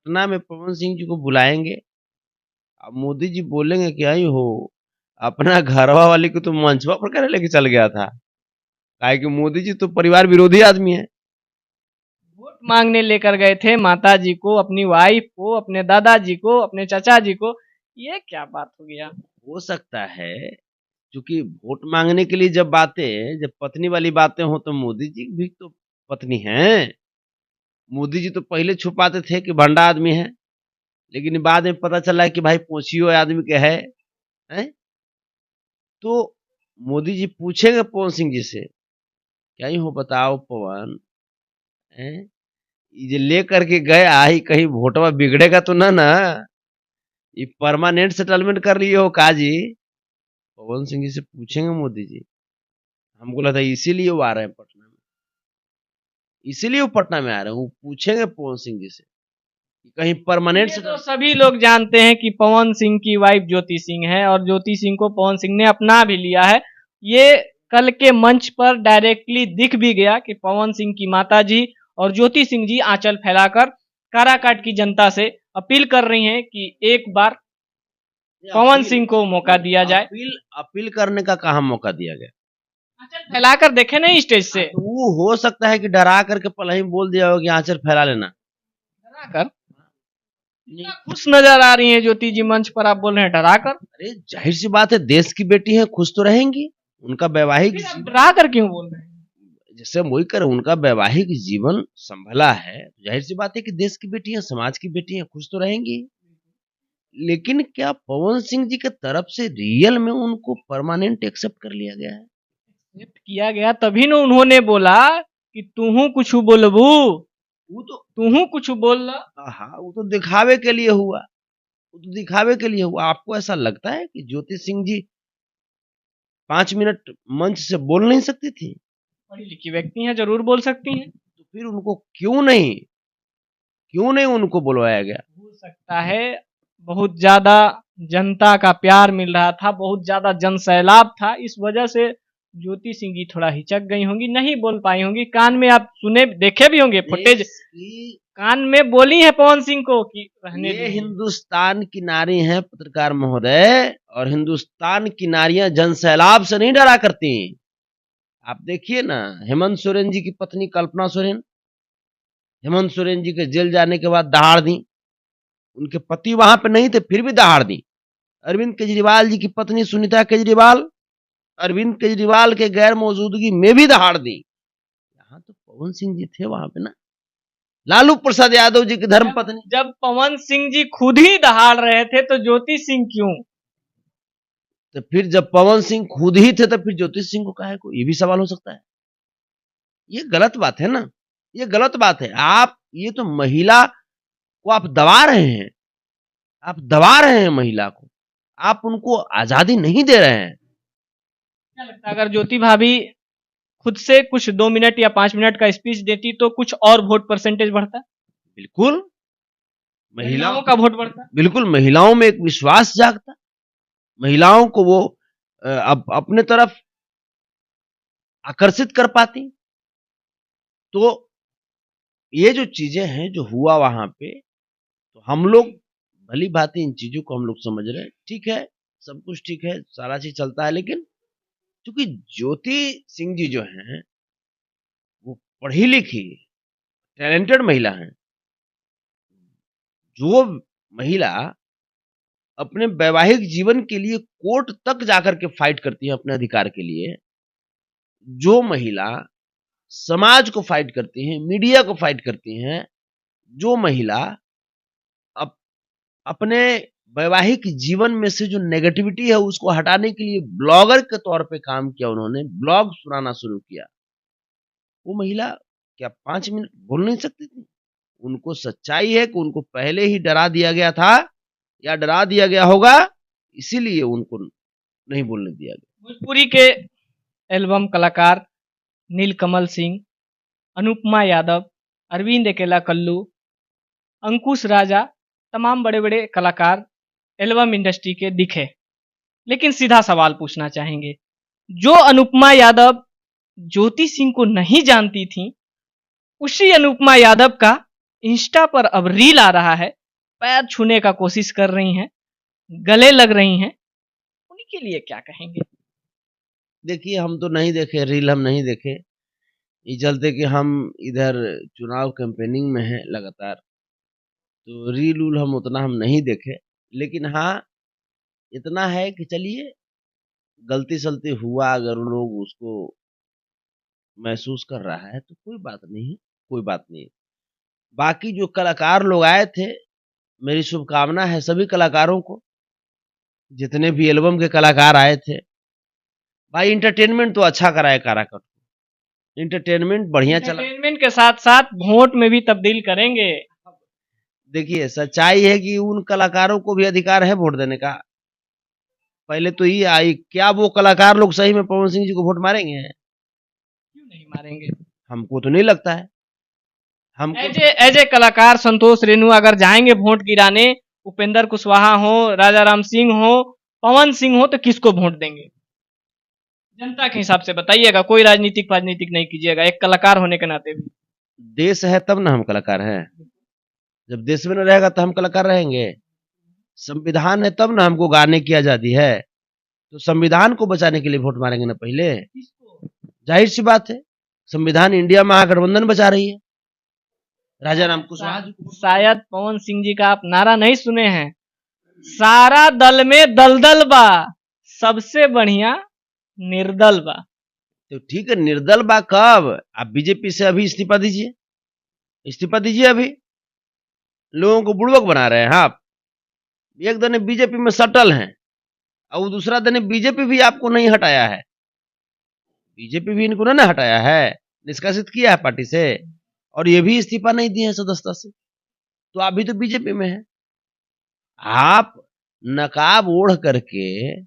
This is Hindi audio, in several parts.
पटना में पवन सिंह जी को बुलाएंगे। अब मोदी जी बोलेंगे कि आई हो, अपना घरवा वाली को तो मंचवा पर करे लेके चल गया था। काहे कि मोदी जी तो परिवार विरोधी आदमी है। वोट मांगने लेकर गए थे माता जी को, अपनी वाइफ को, अपने दादाजी को, अपने चाचा जी को। ये क्या बात हो गया? हो सकता है, क्योंकि वोट मांगने के लिए जब पत्नी वाली बातें हो तो मोदी जी भी तो पत्नी हैं। मोदी जी तो पहले छुपाते थे कि भंडा आदमी है, लेकिन बाद में पता चला कि भाई पोछियो आदमी के है? तो मोदी जी पूछेंगे पवन सिंह जी से, क्या ही हो बताओ पवन, हैं? ये जे ले करके गया ही कहीं वोटवा बिगड़ेगा तो ना? ये परमानेंट सेटलमेंट कर लिए हो काजी? पवन सिंह जी से पूछेंगे मोदी जी। हमको लगता है इसीलिए वो आ रहे हैं पटना में, इसीलिए वो पटना में आ रहे हैं। वो पूछेंगे पवन सिंह जी से कि कहीं परमानेंट ये तो सेटल। सभी लोग जानते हैं कि पवन सिंह की वाइफ ज्योति सिंह है और ज्योति सिंह को पवन सिंह ने अपना भी लिया है। ये कल के मंच पर डायरेक्टली दिख भी गया कि पवन सिंह की माता जी और ज्योति सिंह जी आंचल फैलाकर काराकाट की जनता से अपील कर रही हैं कि एक बार पवन सिंह को मौका दिया जाए। अपील करने का कहाँ मौका दिया गया? आंचल फैलाकर देखे नहीं स्टेज से, तो वो हो सकता है कि डरा करके पहले ही बोल दिया हो कि आंचल फैला लेना। डराकर खुश नजर आ रही हैं ज्योति जी, मंच पर आप बोल रहे हैं डराकर। अरे जाहिर सी बात है, देश की बेटी है, खुश तो रहेंगी। उनका वैवाहिक फिर आप डराकर क्यों बोल रहे हैं? जैसे हम वही कर, उनका वैवाहिक जीवन संभला है, जाहिर सी बात है कि देश की बेटी है, समाज की बेटी है, खुश तो रहेंगी। लेकिन क्या पवन सिंह जी के तरफ से रियल में उनको परमानेंट एक्सेप्ट कर लिया गया है? एक्सेप्ट किया गया तभी न उन्होंने बोला कि तूहू कुछ बोलबू, वो तो तूहू कुछ बोल। हाँ, वो तो दिखावे के लिए हुआ। वो तो दिखावे के लिए हुआ। आपको ऐसा लगता है कि ज्योति सिंह जी 5 मिनट मंच से बोल नहीं सकती थी? पढ़ी लिखी व्यक्ति हैं, जरूर बोल सकती हैं। तो फिर उनको क्यों नहीं उनको बुलवाया गया? हो सकता है बहुत ज्यादा जनता का प्यार मिल रहा था, बहुत ज्यादा जन सैलाब था, इस वजह से ज्योति सिंह जी थोड़ा हिचक गई होंगी, नहीं बोल पाई होंगी। कान में आप सुने देखे भी होंगे फुटेज, कान में बोली है पवन सिंह को कि रहने ये दीजिए। हिंदुस्तान की नारी है पत्रकार महोदय, और हिंदुस्तान की नारियां जन सैलाब से नहीं डरा करती। आप देखिए ना, हेमंत सोरेन जी की पत्नी कल्पना सोरेन, हेमंत सोरेन जी के जेल जाने के बाद दहाड़ दी। उनके पति वहां पे नहीं थे, फिर भी दहाड़ दी। अरविंद केजरीवाल जी की पत्नी सुनीता केजरीवाल, अरविंद केजरीवाल के गैर मौजूदगी में भी दहाड़ दी। यहाँ तो पवन सिंह जी थे वहां पे ना। लालू प्रसाद यादव जी की धर्मपत्नी। जब पवन सिंह जी खुद ही दहाड़ रहे थे तो ज्योति सिंह क्यों? तो फिर जब पवन सिंह खुद ही थे तो फिर ज्योति सिंह को काहे को, ये भी सवाल हो सकता है। ये गलत बात है ना, ये गलत बात है। आप ये तो महिला को आप दबा रहे हैं, आप दबा रहे हैं महिला को, आप उनको आजादी नहीं दे रहे हैं। क्या लगता है अगर ज्योति भाभी खुद से कुछ 2 मिनट या 5 मिनट का स्पीच देती तो कुछ और वोट परसेंटेज बढ़ता? बिल्कुल महिलाओं का वोट बढ़ता? बिल्कुल महिलाओं में एक विश्वास जागता, महिलाओं को वो अपने तरफ आकर्षित कर पाती। तो ये जो चीजें हैं जो हुआ वहां पे, तो हम लोग भली भांति इन चीजों को हम लोग समझ रहे हैं। ठीक है, सब कुछ ठीक है, सारा चीज चलता है, लेकिन क्योंकि ज्योति सिंह जी जो हैं वो पढ़ी लिखी टैलेंटेड महिला हैं। जो महिला अपने वैवाहिक जीवन के लिए कोर्ट तक जाकर के फाइट करती है अपने अधिकार के लिए, जो महिला समाज को फाइट करती हैं, मीडिया को फाइट करती हैं, जो महिला अप, अपने वैवाहिक जीवन में से जो नेगेटिविटी है उसको हटाने के लिए ब्लॉगर के तौर पे काम किया, उन्होंने ब्लॉग सुनाना शुरू किया, वो महिला क्या 5 मिनट बोल नहीं सकती थी? उनको सच्चाई है कि उनको पहले ही डरा दिया गया था या डरा दिया गया होगा, इसीलिए उनको नहीं बोलने दिया गया। भोजपुरी के एल्बम कलाकार नीलकमल सिंह, अनुपमा यादव, अरविंद अकेला कल्लू, अंकुश राजा, तमाम बड़े बड़े कलाकार एल्बम इंडस्ट्री के दिखे, लेकिन सीधा सवाल पूछना चाहेंगे, जो अनुपमा यादव ज्योति सिंह को नहीं जानती थी, उसी अनुपमा यादव का इंस्टा पर अब रील आ रहा है, पैर छूने का कोशिश कर रही हैं, गले लग रही हैं, उन्हीं के लिए क्या कहेंगे? देखिए, हम तो नहीं देखे रील, हम नहीं देखे, ये चलते कि हम इधर चुनाव कैंपेनिंग में हैं लगातार, तो रील उल हम नहीं देखे। लेकिन हाँ, इतना है कि चलिए, गलती सलती हुआ अगर उन लोग उसको महसूस कर रहा है तो कोई बात नहीं है, कोई बात नहीं। बाकी जो कलाकार लोग आए थे, मेरी शुभकामना है सभी कलाकारों को, जितने भी एल्बम के कलाकार आए थे। भाई इंटरटेनमेंट तो अच्छा कराए काराकट, इंटरटेनमेंट बढ़िया चला। एंटरटेनमेंट के साथ साथ वोट में भी तब्दील करेंगे। देखिए, सच्चाई है कि उन कलाकारों को भी अधिकार है वोट देने का। पहले तो ये आई, क्या वो कलाकार लोग सही में पवन सिंह जी को वोट मारेंगे? क्यों नहीं मारेंगे? हमको तो नहीं लगता है। हमको एज ए कलाकार संतोष रेणु अगर जाएंगे वोट गिराने, उपेंद्र कुशवाहा हो, राजा राम सिंह हो, पवन सिंह हो, तो किसको वोट देंगे? जनता के हिसाब से बताइएगा, कोई राजनीतिक नहीं कीजिएगा, एक कलाकार होने के नाते भी। देश है तब ना हम कलाकार हैं। जब देश में न रहेगा तो हम कलाकार रहेंगे? संविधान है तब ना हमको गाने की आजादी है, तो संविधान को बचाने के लिए वोट मारेंगे ना पहले। जाहिर सी बात है, संविधान इंडिया महागठबंधन बचा रही है। राजा राम कुशवाहा जी को शायद पवन सिंह जी का आप नारा नहीं सुने हैं, सारा दल में दलदल बा, सबसे बढ़िया निर्दल बा। तो ठीक है, निर्दल बा कब? आप बीजेपी से अभी इस्तीफा दीजिए, इस्तीफा दीजिए अभी। लोगों को बुड़बक बना रहे हैं आप। एक दिन बीजेपी में सटल हैं और दूसरा दिन बीजेपी भी आपको नहीं हटाया है, बीजेपी भी इनको ना हटाया है, निष्कासित किया है पार्टी से, और ये भी इस्तीफा नहीं दिए हैं सदस्यता से, तो आप भी तो बीजेपी में हैं। आप नकाब ओढ़ करके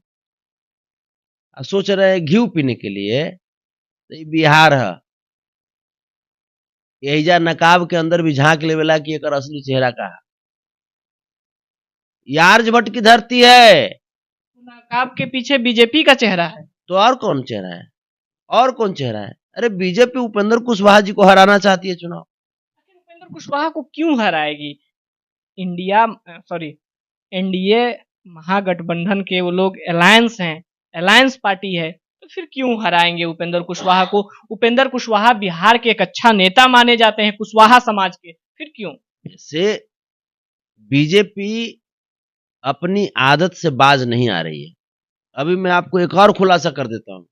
सोच रहे हैं घी पीने के लिए, तो ये बिहार है। यही नकाब के अंदर भी झांक लेवेला कि एक असली चेहरा का है। यार्ज भट्ट की धरती है, नकाब के पीछे बीजेपी का चेहरा है, तो और कौन चेहरा है? और कौन चेहरा है? अरे बीजेपी उपेंद्र कुशवाहा जी को हराना चाहती है चुनाव। उपेंद्र कुशवाहा को क्यों हराएगी? एनडीए महागठबंधन के वो लोग अलायंस हैं, अलायंस पार्टी है, तो फिर क्यों हराएंगे उपेंद्र कुशवाहा को? उपेंद्र कुशवाहा बिहार के एक अच्छा नेता माने जाते हैं कुशवाहा समाज के, फिर क्यों? से बीजेपी अपनी आदत से बाज नहीं आ रही है। अभी मैं आपको एक और खुलासा कर देता हूं,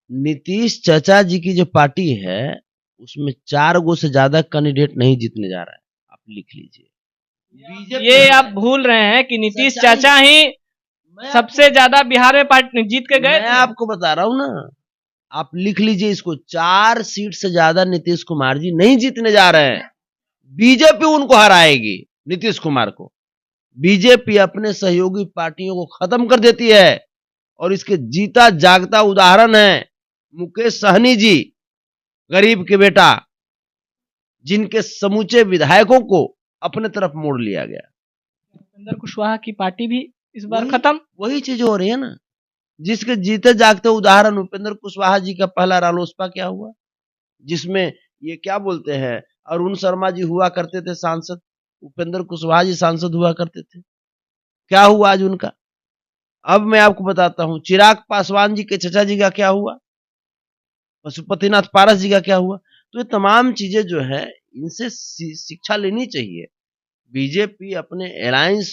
नीतीश चाचा जी की जो पार्टी है उसमें 4 गो से ज्यादा कैंडिडेट नहीं जीतने जा रहा है, आप लिख लीजिए। ये आप भूल रहे हैं कि नीतीश चाचा ही सबसे ज्यादा बिहार में पार्टी जीत के गए। मैं आपको बता रहा हूं ना, आप लिख लीजिए इसको, 4 सीट से ज्यादा नीतीश कुमार जी नहीं जीतने जा रहे हैं। बीजेपी उनको हराएगी, नीतीश कुमार को। बीजेपी अपने सहयोगी पार्टियों को खत्म कर देती है, और इसके जीता जागता उदाहरण है मुकेश सहनी जी, गरीब के बेटा, जिनके समूचे विधायकों को अपने तरफ मोड़ लिया गया। उपेंद्र कुशवाहा की पार्टी भी इस बार खत्म। वही चीज हो रही है ना, जिसके जीते जागते उदाहरण उपेंद्र कुशवाहा जी का पहला रालोसपा क्या हुआ, जिसमें ये क्या बोलते हैं, अरुण शर्मा जी हुआ करते थे सांसद, उपेंद्र कुशवाहा जी सांसद हुआ करते थे, क्या हुआ आज उनका? अब मैं आपको बताता हूं, चिराग पासवान जी के चचा जी का क्या हुआ, पशुपतिनाथ पारस जी का क्या हुआ। तो ये तमाम चीजें जो है, इनसे शिक्षा लेनी चाहिए। बीजेपी अपने अलायंस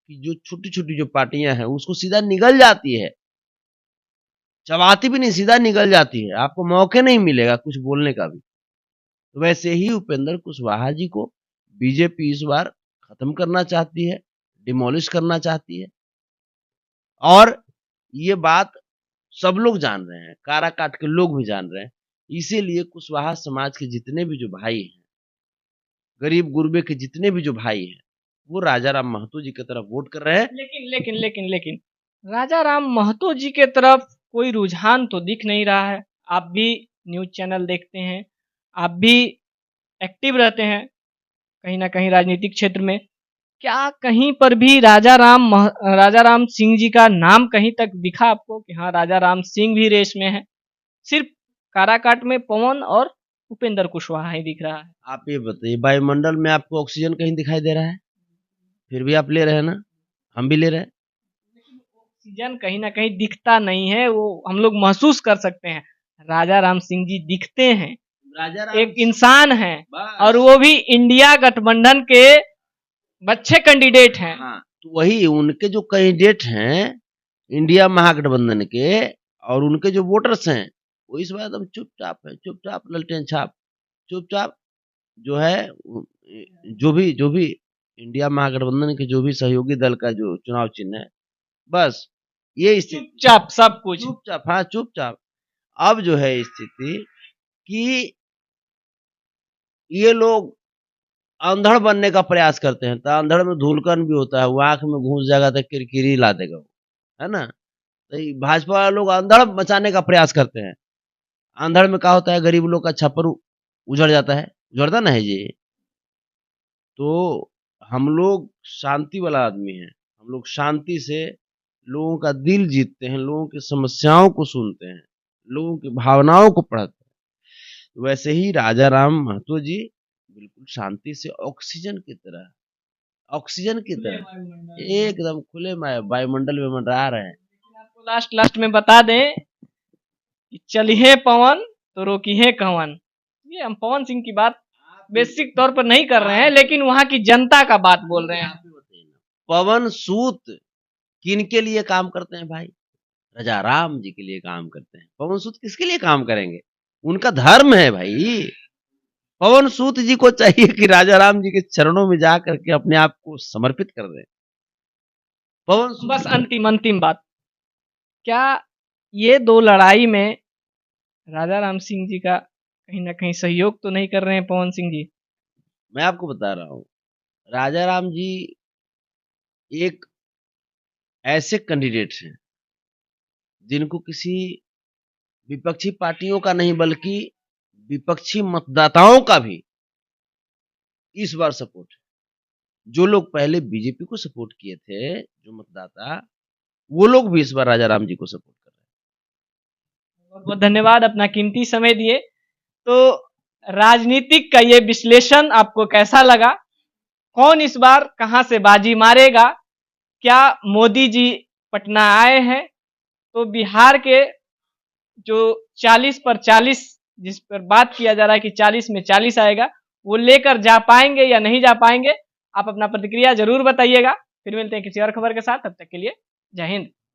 की जो छोटी छोटी जो पार्टियां हैं उसको सीधा निगल जाती है, चबाती भी नहीं, सीधा निगल जाती है, आपको मौके नहीं मिलेगा कुछ बोलने का भी। तो वैसे ही उपेंद्र कुशवाहा जी को बीजेपी इस बार खत्म करना चाहती है, डिमोलिश करना चाहती है, और ये बात सब लोग जान रहे हैं, काराकाट के लोग भी जान रहे हैं। इसीलिए कुशवाहा समाज के जितने भी जो भाई हैं, गरीब गुरबे के जितने भी जो भाई हैं, वो राजा राम महतो जी की तरफ वोट कर रहे हैं। लेकिन राजा राम महतो जी के तरफ कोई रुझान तो दिख नहीं रहा है। आप भी न्यूज चैनल देखते हैं, आप भी एक्टिव रहते हैं कहीं ना कहीं राजनीतिक क्षेत्र में, क्या कहीं पर भी राजा राम सिंह जी का नाम कहीं तक दिखा आपको कि हाँ राजा राम सिंह भी रेस में है? सिर्फ काराकाट में पवन और उपेंद्र कुशवाहा ही दिख रहा है। आप ये बताइए, वायुमंडल में आपको ऑक्सीजन कहीं दिखाई दे रहा है? फिर भी आप ले रहे हैं ना, हम भी ले रहे हैं। ऑक्सीजन कहीं ना कहीं दिखता नहीं है, वो हम लोग महसूस कर सकते हैं। राजा राम सिंह जी दिखते हैं, राजा राम एक इंसान है, बस। और वो भी इंडिया गठबंधन के अच्छे कैंडिडेट हैं। हाँ, तो वही उनके जो कैंडिडेट हैं इंडिया महागठबंधन के, और उनके जो वोटर्स हैं वो इस बार एकदम चुपचाप है, चुपचाप ललटेन छाप, चुपचाप जो है जो भी इंडिया महागठबंधन के जो भी सहयोगी दल का जो चुनाव चिन्ह है, बस ये स्थिति चुपचाप सब कुछ। चुपचाप, हाँ चुपचाप। अब जो है स्थिति कि ये लोग अंधड़ बनने का प्रयास करते हैं, तो अंधड़ में धूलकन भी होता है, वो आंख में घुस जाएगा तो किरकिरी ला देगा वो, है ना। तो ये भाजपा वाले लोग अंधड़ मचाने का प्रयास करते हैं। अंधड़ में क्या होता है, गरीब लोग का छप्पर उजड़ जाता है, उजड़ता ना है जी। तो हम लोग शांति वाला आदमी है, हम लोग शांति से लोगों का दिल जीतते हैं, लोगों की समस्याओं को सुनते हैं, लोगों की भावनाओं को पढ़ते हैं। वैसे ही राजा राम महतो जी बिल्कुल शांति से ऑक्सीजन की तरह एकदम खुले वायुमंडल में मंडरा रहे हैं। आपको लास्ट में बता दें कि चलिए पवन तो रोकिए कवन। ये हम पवन सिंह की बात बेसिक तौर पर नहीं कर रहे हैं, लेकिन वहां की जनता का बात बोल रहे हैं। पवन सूत किन के लिए काम करते हैं भाई? राजा राम जी के लिए काम करते हैं। पवन सूत किसके लिए काम करेंगे? उनका धर्म है भाई। पवन सूत जी को चाहिए कि राजा राम जी के चरणों में जा करके अपने आप को समर्पित कर दें। पवन सूत बस अंतिम बात, क्या ये दो लड़ाई में राजा राम सिंह जी का कहीं ना कहीं सहयोग तो नहीं कर रहे हैं पवन सिंह जी? मैं आपको बता रहा हूं, राजा राम जी एक ऐसे कैंडिडेट हैं जिनको किसी विपक्षी पार्टियों का नहीं बल्कि विपक्षी मतदाताओं का भी इस बार सपोर्ट है। जो लोग पहले बीजेपी को सपोर्ट किए थे, जो मतदाता, वो लोग भी इस बार राजा राम जी को सपोर्ट कर रहे हैं। बहुत बहुत धन्यवाद, अपना कीमती समय दिए। तो राजनीतिक का ये विश्लेषण आपको कैसा लगा? कौन इस बार कहां से बाजी मारेगा? क्या मोदी जी पटना आए हैं तो बिहार के जो 40 पर 40 जिस पर बात किया जा रहा है कि 40 में 40 आएगा, वो लेकर जा पाएंगे या नहीं जा पाएंगे? आप अपना प्रतिक्रिया जरूर बताइएगा। फिर मिलते हैं किसी और खबर के साथ, तब तक के लिए जय हिंद।